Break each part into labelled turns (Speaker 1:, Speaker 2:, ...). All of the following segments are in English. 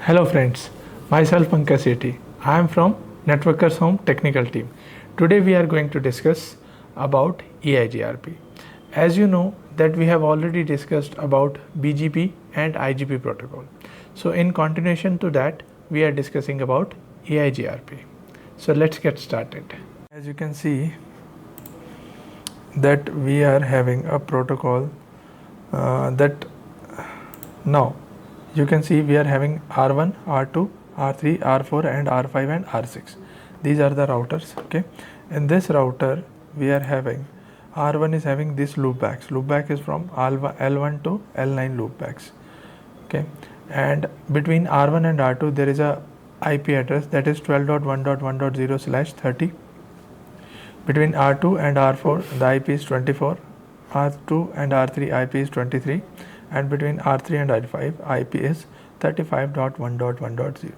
Speaker 1: Hello friends, myself Pankaj Sethi. I am from Networkers Home Technical Team. Today we are going to discuss about EIGRP. As you know that we have already discussed about BGP and IGP protocol. So in continuation to that we are discussing about EIGRP. So let's get started. As you can see that we are having a protocol that now you can see we are having R1, R2, R3, R4 and R5 and R6. These are the routers. Okay, in this router we are having R1 is having this loopbacks. Loopback is from L1 to L9 loopbacks. Okay, and between R1 and R2 there is a IP address that is 12.1.1.0/30. Between R2 and R4 the IP is 24. R2 and R3 IP is 23. And between R3 and R5 IP is 35.1.1.0,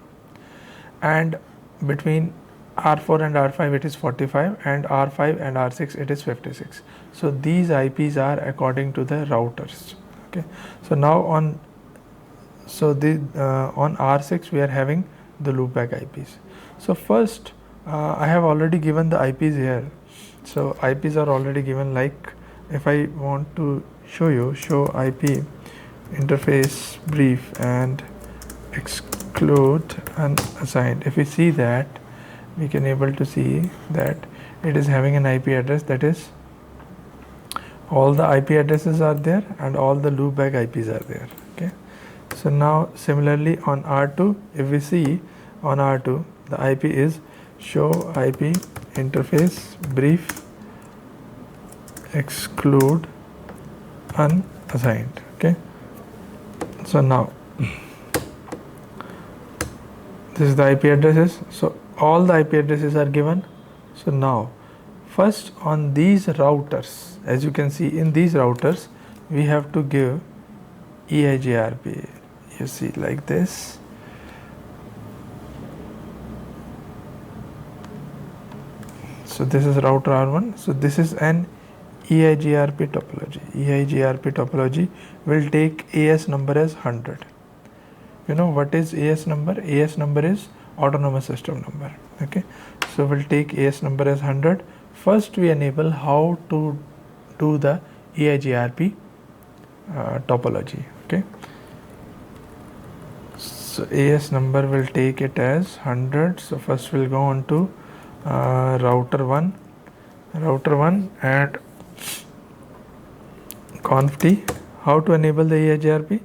Speaker 1: and between R4 and R5 it is 45, and R5 and R6 it is 56. So these IPs are according to the routers. Okay, so now on R6 we are having the loopback IPs. So first I have already given the IPs here. So IPs are already given, like if I want to show IP interface brief and exclude unassigned. If we see that, we can able to see that it is having an IP address, that is all the IP addresses are there and all the loopback IPs are there. Okay, so now similarly on R2, if we see on R2 the IP is show IP interface brief exclude unassigned. Okay, so now this is the IP addresses. So all the IP addresses are given. So now first on these routers, as you can see in these routers we have to give EIGRP. You see like this. So this is router R1. So this is an EIGRP topology. EIGRP topology will take AS number as 100. You know what is AS number? AS number is autonomous system number. Okay, so we'll take AS number as 100. First we enable how to do the EIGRP topology. Okay, so AS number will take it as 100. So first we'll go on to router 1 and conft how to enable the EIGRP.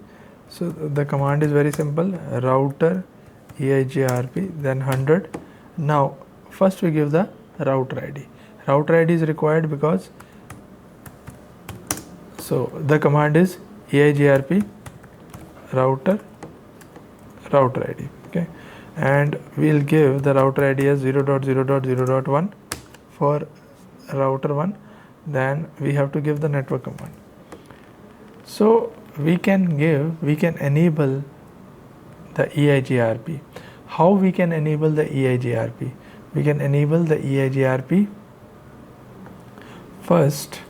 Speaker 1: So the command is very simple, router EIGRP then 100. Now first we give the router ID. Router ID is required because so the command is EIGRP router ID. Okay, and we'll give the router ID as 0.0.0.1 for router 1. Then we have to give the network command. So we can enable the EIGRP. How we can enable the EIGRP? We can enable the EIGRP. First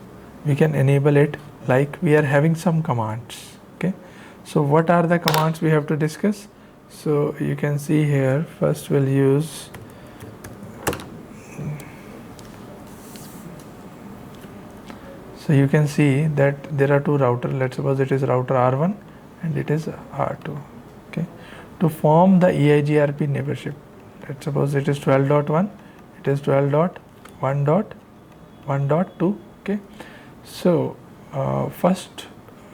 Speaker 1: we can enable it like we are having some commands. Okay, so what are the commands we have to discuss? So you can see here, first we'll use so you can see that there are two routers. Let's suppose it is router R1 and it is R2. Okay, to form the EIGRP neighborship, let's suppose it is 12.1, it is 12.1.1.2. okay, so first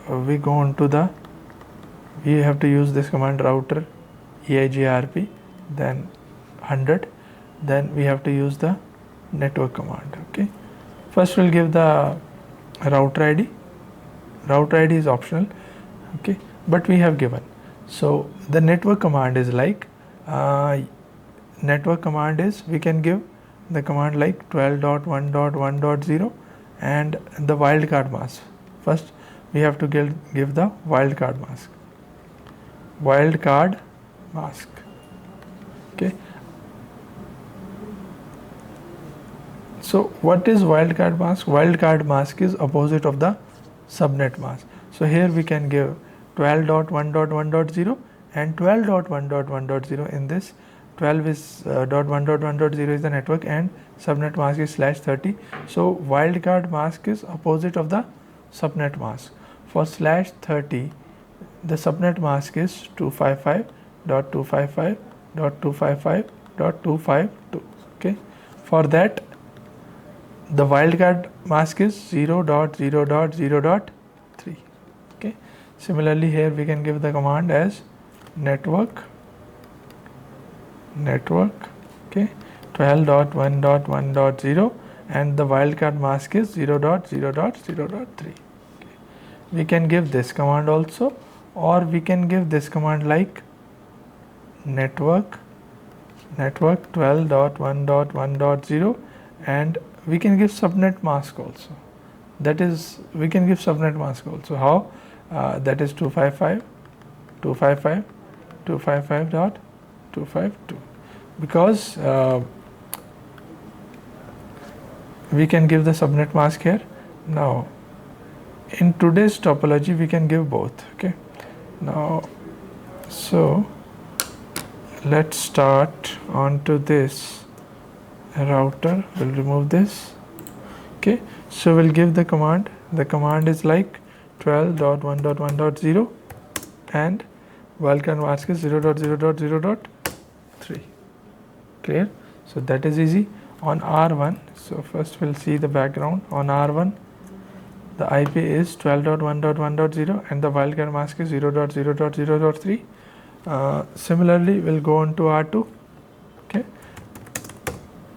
Speaker 1: we go on to the, we have to use this command router EIGRP then 100. Then we have to use the network command. Okay, first we'll give the router ID. Router ID is optional. Okay, but we have given. So the network command is like network command is, we can give the command like 12.1.1.0 and the wildcard mask. First we have to give the wildcard mask. Okay, so what is wildcard mask? Wildcard mask is opposite of the subnet mask. So here we can give 12.1.1.0 and 12.1.1.0. In this 12 is .1.1.0 is the network and subnet mask is /30. So wildcard mask is opposite of the subnet mask. For /30, the subnet mask is 255.255.255.252. Okay. For that, the wildcard mask is 0.0.0.3. Okay. Similarly, here we can give the command as network okay, 12.1.1.0, and the wildcard mask is 0.0.0.3. Okay. We can give this command also, or we can give this command like network 12.1.1.0, and we can give subnet mask also. That is, we can give subnet mask also. How? That is 255.255.252, because we can give the subnet mask here. Now in today's topology we can give both. Okay. Now, so let's start onto this router. We'll remove this. Okay. So we'll give the command. The command is like 12.1.1.0 and wildcard mask is 0.0.0.3. Clear? So that is easy. On R1, so first we'll see the background. On R1, the IP is 12.1.1.0 and the wildcard mask is 0.0.0.3. Similarly, we'll go on to R2. Okay.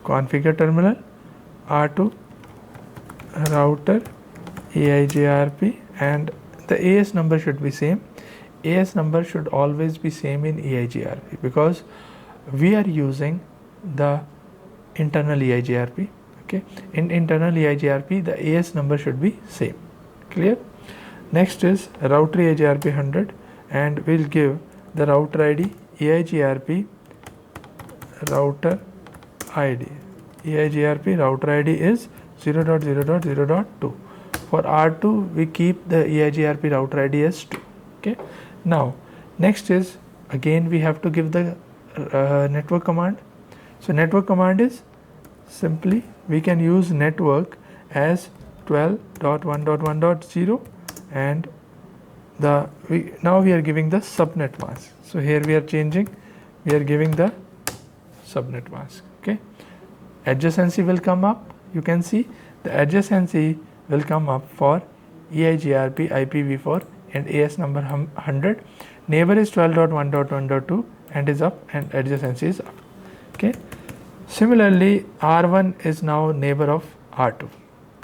Speaker 1: Configure terminal. R2 router EIGRP, and the AS number should be same. AS number should always be same in EIGRP because we are using the internal EIGRP. Okay. In internal EIGRP, the AS number should be same. Clear? Next is router EIGRP 100, and we'll give the router ID EIGRP router ID. EIGRP router ID is 0.0.0.2. For R2, we keep the EIGRP router ID as 2. Okay. Now, next is again we have to give the network command. So network command is simply we can use network as 12.1.1.0, and now we are giving the subnet mask. So here we are changing, we are giving the subnet mask. Okay. Adjacency will come up. You can see the adjacency will come up for EIGRP IPv4 and AS number 100. Neighbor is 12.1.1.2 and is up, and adjacency is up. Okay. Similarly, R1 is now neighbor of R2.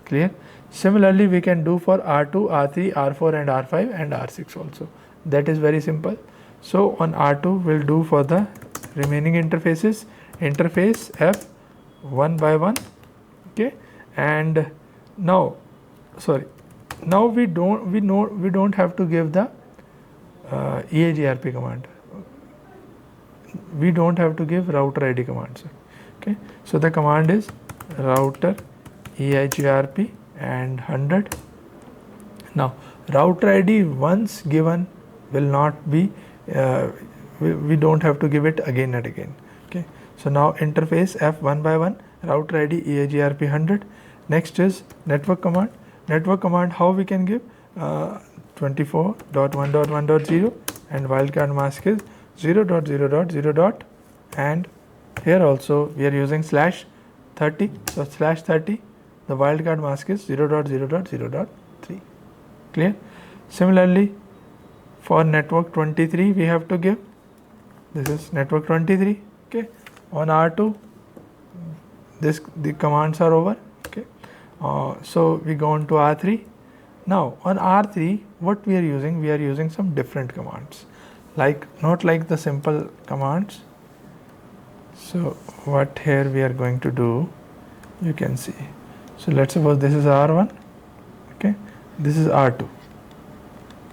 Speaker 1: Clear? Similarly, we can do for R2, R3, R4 and R5 and R6 also. That is very simple. So on R2, we'll do for the remaining interfaces, interface F 1 by 1. Okay. And now we don't have to give the EIGRP command. We don't have to give router ID command. Okay. So the command is router EIGRP and 100. Now router ID once given will not be we don't have to give it again and again. Okay. So now interface F 1 by 1, router ID EIGRP 100. Next is network command. Network command, how we can give 24.1.1.0 and wildcard mask is 0.0.0. and here also we are using /30. So /30, the wildcard mask is 0.0.0.3. Clear? Similarly, for network 23 we have to give, this is network 23. Okay. On R2, the commands are over. Okay. So we go on to R3. Now on R3, what we are using some different commands, like not like the simple commands. So what here we are going to do, you can see. So let's suppose this is R1. Okay. This is R2.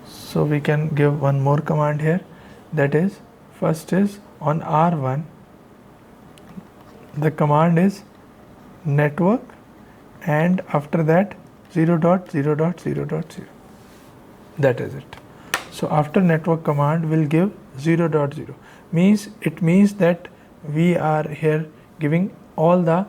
Speaker 1: So we can give one more command here, that is, first is on R1, the command is network and after that 0.0.0.0. That is it. So after network command we'll give 0.0 means that we are here giving all the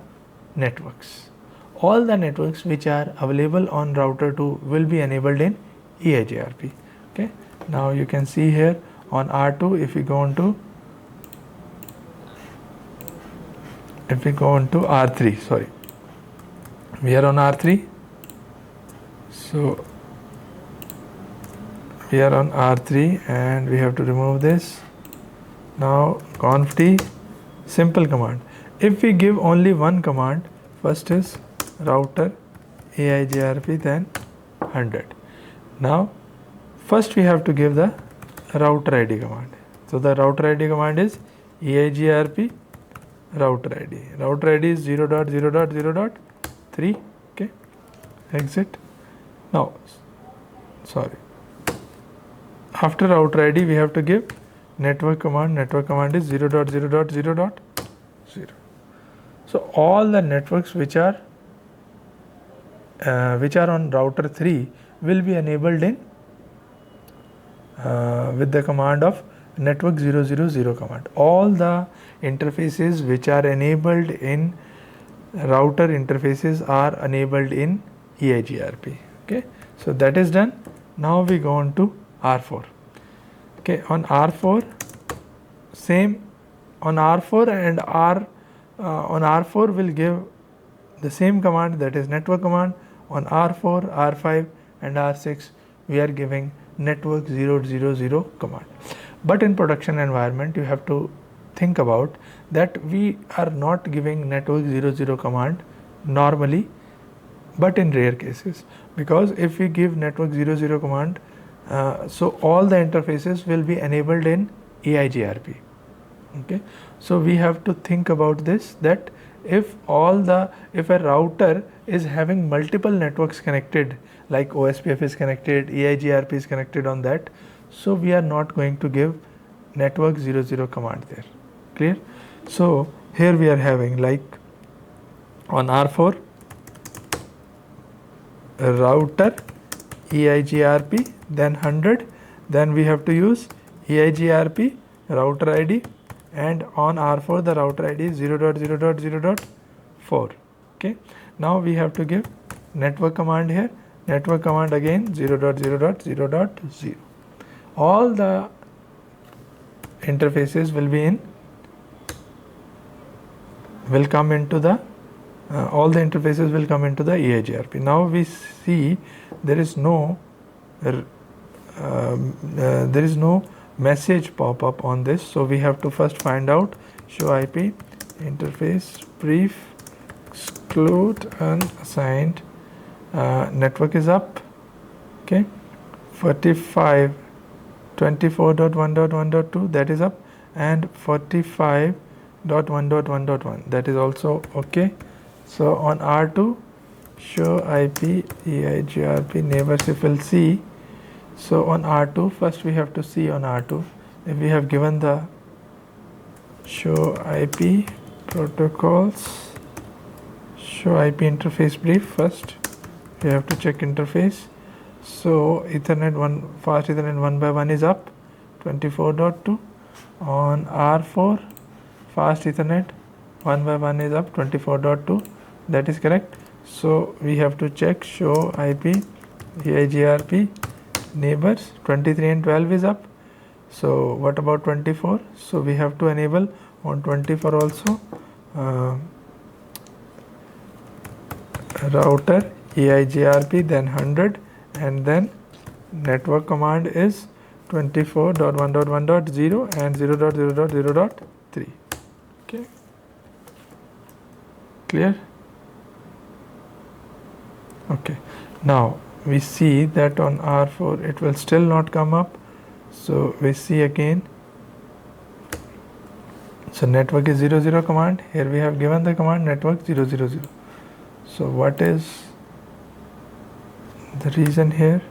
Speaker 1: networks. All the networks which are available on router 2 will be enabled in EIGRP. Okay. Now you can see here on R2, if we go on to R3, sorry, we are on R3. So we are on R3 and we have to remove this. Now conf t, simple command. If we give only one command, first is router EIGRP, then 100. Now first we have to give the router ID command. So the router ID command is EIGRP router ID. Router ID is 0.0.0.3. Okay. Exit. Now, sorry. After router ID, we have to give network command. Network command is 0.0.0.0. So all the networks which are on router 3 will be enabled in with the command of network 000 command. All the interfaces which are enabled in router interfaces are enabled in EIGRP. Okay, so that is done. Now we go on to R4. Okay, on R4, same on R4 and on R4 will give the same command, that is network command. On R4, R5 and R6 we are giving network 000 command. But in production environment you have to think about that we are not giving network 00 command normally, but in rare cases, because if we give network 00 command, so all the interfaces will be enabled in EIGRP. Okay, so we have to think about this, that if a router is having multiple networks connected, like OSPF is connected, EIGRP is connected on that, so we are not going to give network 00 command there. Clear? So here we are having, like on R4, router EIGRP, then 100, then we have to use EIGRP router ID, and on R4 the router ID is 0.0.0.4. Okay, now we have to give network command here. Network command again 0.0.0.0. All the interfaces will come into the EIGRP. Now we see there is no message pop up on this, so we have to first find out show IP interface brief exclude unassigned. Network is up. Okay, 24.1.1.2 that is up, and 45.1.1.1 that is also okay. So on R2 show IP EIGRP neighbors, if we'll see, so on R2 first we have to see on R2 if we have given the show IP protocols, show IP interface brief. First we have to check interface. So Ethernet 1, fast Ethernet 1x1 is up 24.2. On R4 fast Ethernet 1x1 is up 24.2. that is correct. So we have to check show IP EIGRP neighbors, 23 and 12 is up. So what about 24? So we have to enable on 24 also router EIGRP, then 100, and then network command is 24.1.1.0 and 0.0.0.3. Okay, clear? Okay, now we see that on R4 it will still not come up, so we see again. So network is 00 command. Here we have given the command network 000. So what is the reason here?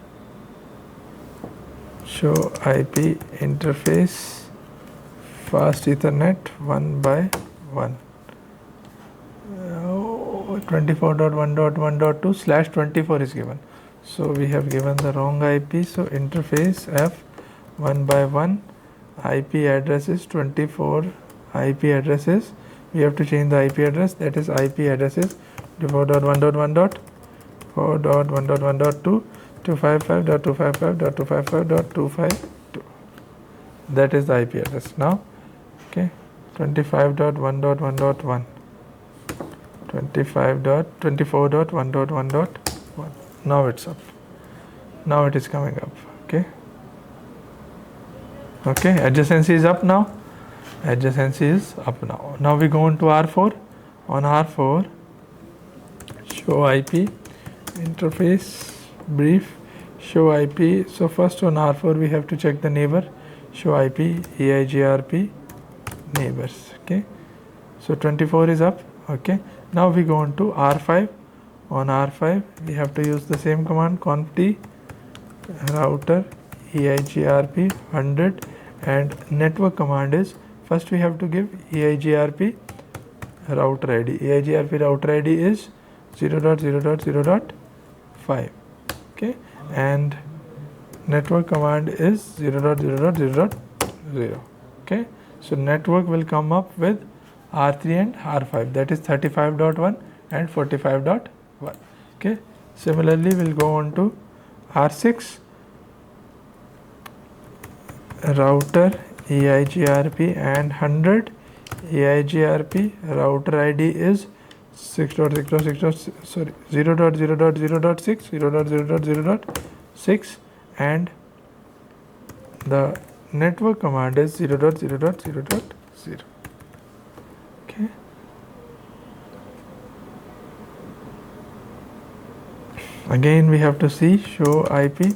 Speaker 1: Show IP interface fast Ethernet 1x1 24.1.1.2/24 is given. So we have given the wrong IP. So interface F 1x1 IP address is 24 IP addresses. We have to change the IP address, that is IP address is 24.1.1.4.1.1.2 255.255.255.252. that is the IP address now. Okay, 25.1.1.1 25.24.1.1.1. now it's up, now it is coming up. Okay, adjacency is up now, adjacency is up now. Now we go into R4. On R4, show IP interface brief, show IP. So first on R4 we have to check the neighbor, show IP EIGRP neighbors. Okay, so 24 is up. Okay, now we go on to R5. On R5 we have to use the same command, conft router EIGRP 100, and network command is, first we have to give EIGRP router ID. EIGRP router ID is 0.0.0.5. okay, and network command is 0.0.0.0. okay, so network will come up with R3 and R5, that is 35.1 and 45.1. okay, similarly we'll go on to R6, router EIGRP and 100. EIGRP router ID is 0.0.0.6 and the network command is 0.0.0.0. okay, again we have to see show IP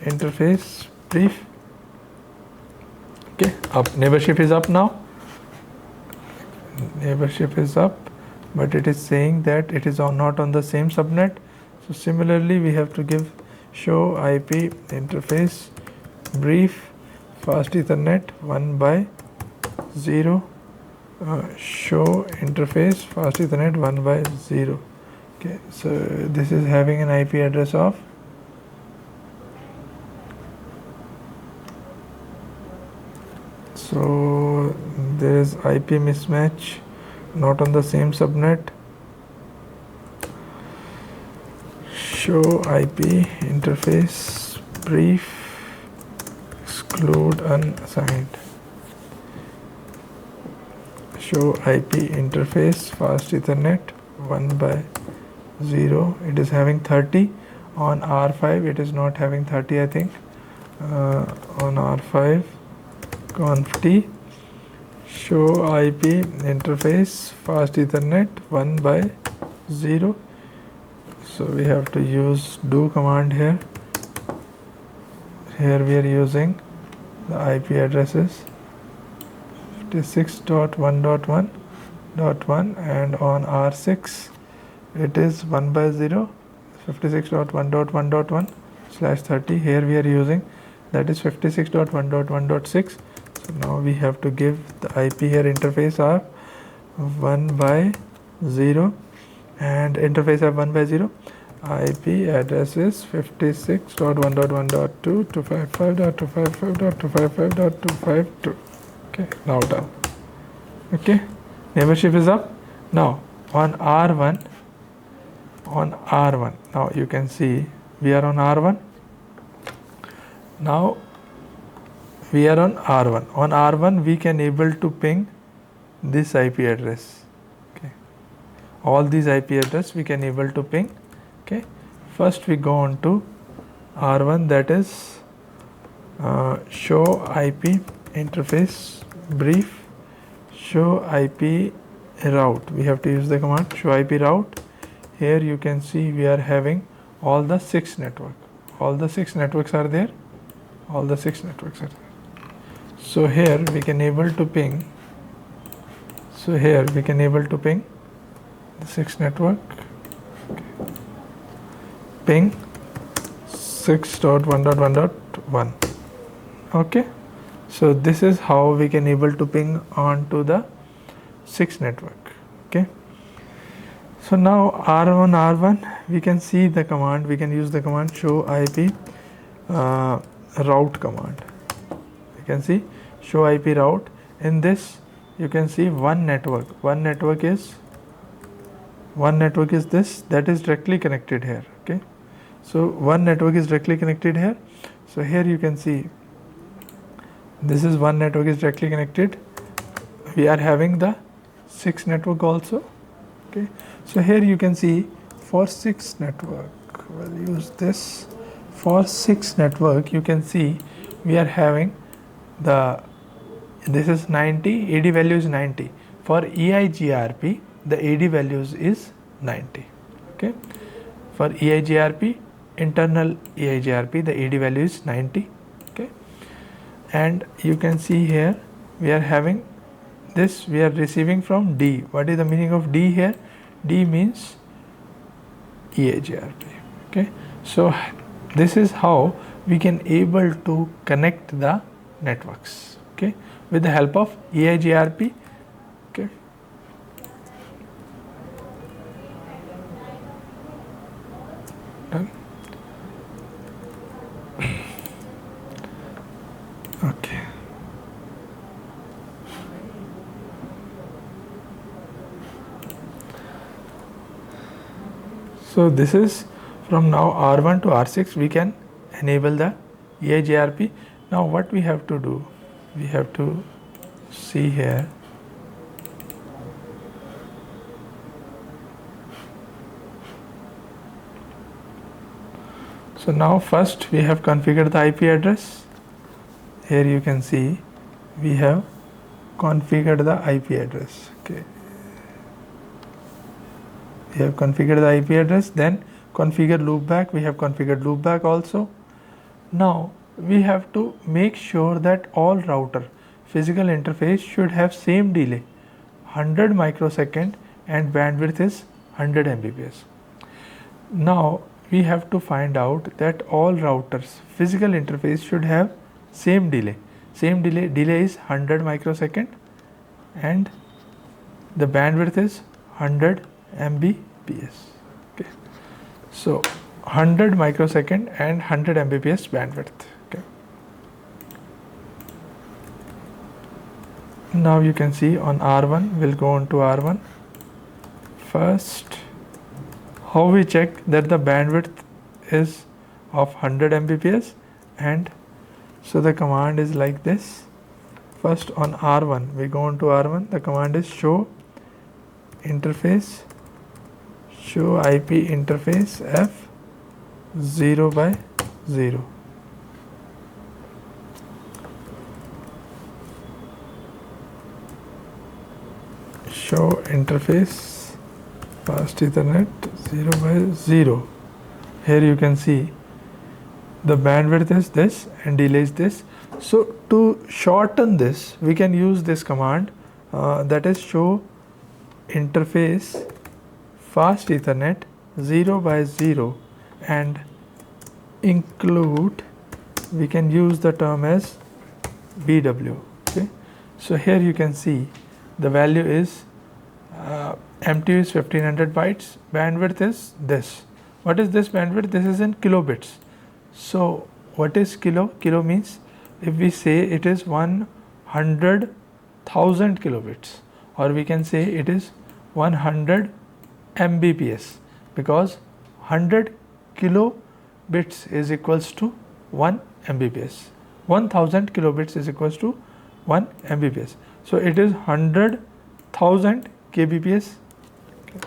Speaker 1: interface brief. Okay, up, neighborship is up now, neighborship is up, but it is saying that it is not on the same subnet. So similarly we have to give show IP interface brief fast ethernet 1/0, show interface fast ethernet 1/0. okay, so this is having an IP address of so there is IP mismatch, not on the same subnet. Show IP interface brief exclude unassigned. Show IP interface fast ethernet 1/0. it is having 30. On R5 it is not having 30, I think. On R5 conft show IP interface fast ethernet 1/0. so we have to use do command here. Here we are using the IP addresses 56.1.1.1, and on R6 it is 1/0, 56.1.1.1/30. here we are using, that is 56.1.1.6. so now we have to give the IP here interface of 1/0 and interface of 1/0. IP address is 56.1.1.2 255.255.255.252. okay, now done. okay, neighborship is up. Now on R1, now you can see we are on R1. Now we are on R1. On R1 we can able to ping this IP address. Okay, all these IP address we can able to ping. Okay, first we go on to R1, that is show IP interface brief, show IP route. We have to use the command show IP route. Here you can see we are having all the 6 network. All the 6 networks are there. All the 6 networks are there. So here we can able to ping. So here we can able to ping the 6 network. Okay. Ping 6.1.1.1. Okay. So this is how we can able to ping onto the 6 network. Okay. So now R1 we can see the command. We can use the command show IP route command. You can see show IP route. In this you can see one network is this, that is directly connected here. Okay, so one network is directly connected here. So here you can see this is one network is directly connected. We are having the 6 network also. Okay, so here you can see for 6 network, we'll use this. For 6 network you can see we are having this is 90, AD value is 90. For EIGRP the AD values is 90. Okay, for EIGRP, internal EIGRP, the AD value is 90. Okay, and you can see here we are having this, we are receiving from D. What is the meaning of D here? D means EIGRP. Okay, so this is how we can able to connect the networks, okay, with the help of EIGRP. Okay, done. Okay, so this is from now R1 to R6 we can enable the EIGRP. Now what we have to do, we have to see here. So now first we have configured the IP address. Here you can see we have configured the IP address. Okay, we have configured the IP address, then configure loopback. We have configured loopback also. Now we have to make sure that all router physical interface should have same delay 100 microsecond and bandwidth is 100 Mbps. Now we have to find out that all routers physical interface should have same delay. Delay is 100 microsecond and the bandwidth is 100 Mbps. Okay, so 100 microsecond and 100 Mbps bandwidth. Okay, now you can see on R1, we'll go on to R1. First, how we check that the bandwidth is of 100 Mbps, and so the command is like this. First on R1, we go on to R1, the command is show interface, show IP interface F 0 by 0. Show interface fast Ethernet 0 by 0. Here you can see the bandwidth is this and delay is this. So to shorten this we can use this command, that is show interface fast Ethernet 0 by 0 and include, we can use the term as BW. Okay, so here you can see the value is MTU is 1500 bytes, bandwidth is this. What is this bandwidth? This is in kilobits. So what is kilo? Kilo means if we say it is 100,000 kilobits, or we can say it is 100 Mbps, because 100 kilobits is equals to 1 Mbps. 1000 kilobits is equals to 1 Mbps. So it is 100,000 kbps. Okay.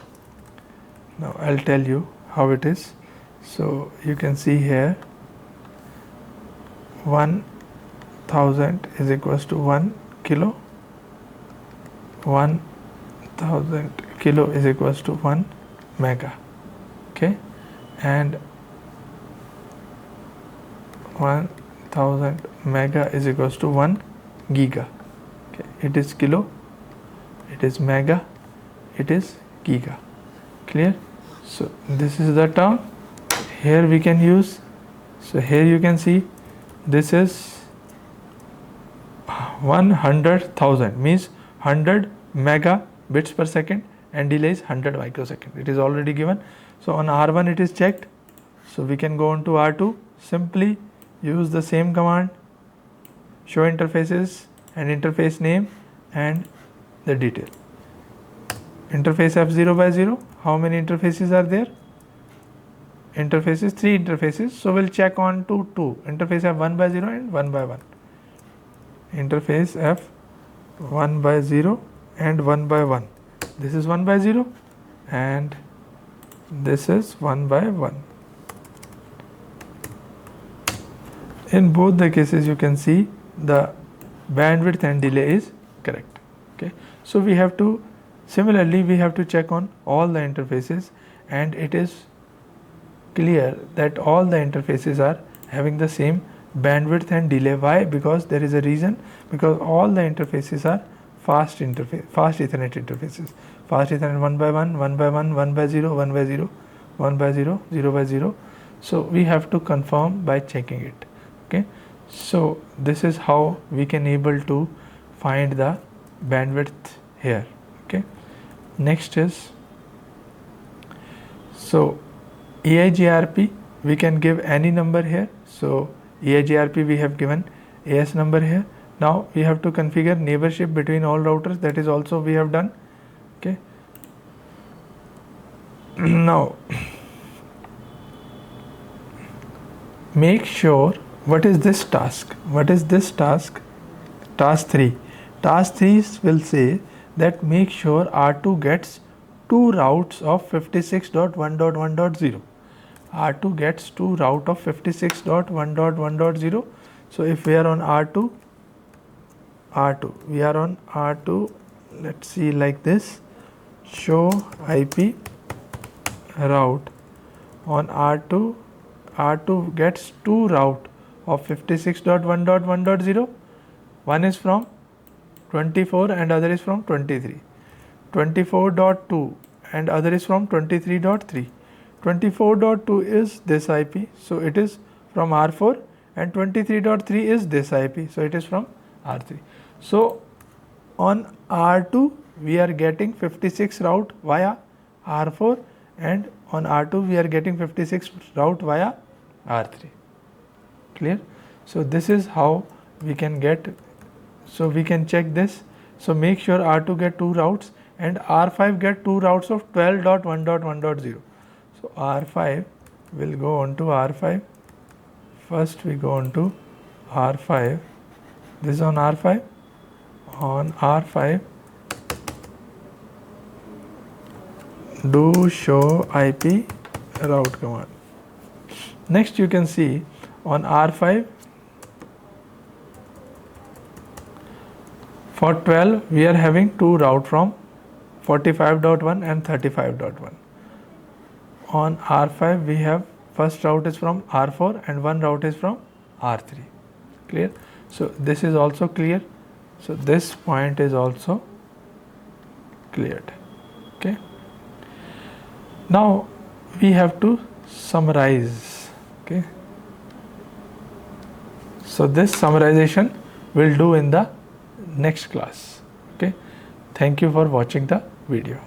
Speaker 1: Now I'll tell you how it is. So you can see here 1000 is equals to 1 kilo, 1000 kilo is equals to 1 mega. Okay, and 1000 mega is equals to 1 giga. Okay, it is kilo, it is mega, it is giga. Clear? So this is the term. Here we can use, so here you can see this is 100,000 means 100 megabits per second and delay is 100 microsecond. It is already given. So on R1 it is checked. So we can go on to R2, simply use the same command, show interfaces and interface name and the detail. Interface F0 by 0, how many interfaces are there? Interfaces, 3 interfaces, so we'll check on to 2, interface F1 by 0 and 1 by 1. Interface F1 by 0 and 1 by 1. This is 1 by 0 and this is 1 by 1. In both the cases you can see the bandwidth and delay is correct. Okay, so we have to, similarly we have to check on all the interfaces, and it is clear that all the interfaces are having the same bandwidth and delay. Why? Because there is a reason, because all the interfaces are fast Ethernet interfaces. Fast Ethernet 1 by 1, 1 by 1, 1 by 0, 1 by 0, 1 by 0, 0 by 0. So we have to confirm by checking it. Okay, so this is how we can able to find the bandwidth here. Okay, next is, so EIGRP, we can give any number here. So EIGRP we have given AS number here. Now we have to configure neighborship between all routers, that is also we have done. Okay, now make sure, what is this task? What is this task? Task 3. Task 3 will say that make sure R2 gets 2 routes of 56.1.1.0. R2 gets 2 route of 56.1.1.0. So if we are on R2, we are on R2, let's see like this, show IP route on R2. R2 gets 2 route of 56.1.1.0. One is from 24 and other is from 23. 24.2 and other is from 23.3. 24.2 is this IP, so it is from R4, and 23.3 is this IP, so it is from R3. So on R2 we are getting 56 route via R4, and on R2 we are getting 56 route via R3. Clear? So this is how we can get, so we can check this. So make sure R2 get 2 routes and R5 get 2 routes of 12.1.1.0. So R5 will go on to R5. First we go on to R5. This is on R5. On R5, do show IP route command. Next you can see on R5, for 12 we are having 2 route from 45.1 and 35.1. On R5 we have first route is from R4 and one route is from R3. Clear? So this is also clear. So this point is also cleared. Okay. Now we have to summarize. Okay. So this summarization we'll do in the next class. Okay. Thank you for watching the video.